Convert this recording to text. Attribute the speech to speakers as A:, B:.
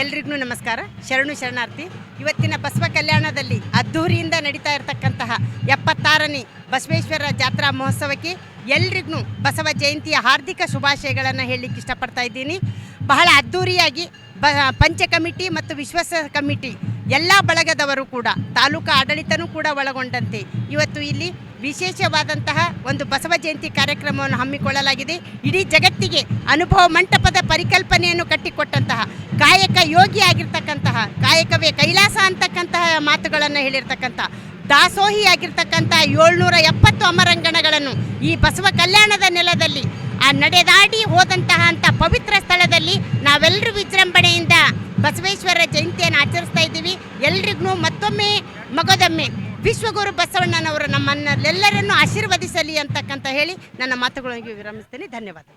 A: ಎಲ್ರಿಗೂ ನಮಸ್ಕಾರ. ಶರಣು ಶರಣಾರ್ಥಿ. ಇವತ್ತಿನ ಬಸವ ಕಲ್ಯಾಣದಲ್ಲಿ ಅದ್ಧೂರಿಯಿಂದ ನಡೀತಾ ಇರತಕ್ಕಂತಹ 76ನೇ ಬಸವೇಶ್ವರ ಜಾತ್ರಾ ಮಹೋತ್ಸವಕ್ಕೆ ಎಲ್ರಿಗೂ ಬಸವ ಜಯಂತಿಯ ಹಾರ್ದಿಕ ಶುಭಾಶಯಗಳನ್ನು ಹೇಳಲಿಕ್ಕೆ ಇಷ್ಟಪಡ್ತಾ ಇದ್ದೀನಿ. ಬಹಳ ಅದ್ಧೂರಿಯಾಗಿ ಪಂಚ ಕಮಿಟಿ ಮತ್ತು ವಿಶ್ವಾಸ ಕಮಿಟಿ ಎಲ್ಲ ಬಳಗದವರು ಕೂಡ ತಾಲೂಕು ಆಡಳಿತನೂ ಕೂಡ ಒಳಗೊಂಡಂತೆ ಇವತ್ತು ಇಲ್ಲಿ ವಿಶೇಷವಾದಂತಹ ಒಂದು ಬಸವ ಜಯಂತಿ ಕಾರ್ಯಕ್ರಮವನ್ನು ಹಮ್ಮಿಕೊಳ್ಳಲಾಗಿದೆ. ಇಡೀ ಜಗತ್ತಿಗೆ ಅನುಭವ ಮಂಟಪದ ಪರಿಕಲ್ಪನೆಯನ್ನು ಕಟ್ಟಿಕೊಟ್ಟಂತಹ ಕಾಯಕ ಯೋಗಿ ಆಗಿರ್ತಕ್ಕಂತಹ, ಕಾಯಕವೇ ಕೈಲಾಸ ಅಂತಕ್ಕಂತಹ ಮಾತುಗಳನ್ನು ಹೇಳಿರ್ತಕ್ಕಂಥ, ದಾಸೋಹಿ ಆಗಿರ್ತಕ್ಕಂಥ 770 ಅಮರಂಗಣಗಳನ್ನು ಈ ಬಸವ ಕಲ್ಯಾಣದ ನೆಲದಲ್ಲಿ ನಡೆದಾಡಿ ಹೋದಂತಹ ಪವಿತ್ರ ಸ್ಥಳದಲ್ಲಿ ನಾವೆಲ್ಲರೂ ವಿಜೃಂಭಣೆಯಿಂದ ಬಸವೇಶ್ವರ ಜಯಂತಿಯನ್ನು ಆಚರಿಸ್ತಾ ಇದ್ದೀವಿ. ಎಲ್ರಿಗೂ ಮತ್ತೊಮ್ಮೆ ಮಗದೊಮ್ಮೆ ವಿಶ್ವಗುರು ಬಸವಣ್ಣನವರು ನಮ್ಮನ್ನೆಲ್ಲರನ್ನು ಆಶೀರ್ವದಿಸಲಿ ಅಂತಕ್ಕಂತ ಹೇಳಿ ನನ್ನ ಮಾತುಗಳಿಗೆ ವಿರಮಿಸ್ತೇನೆ. ಧನ್ಯವಾದ.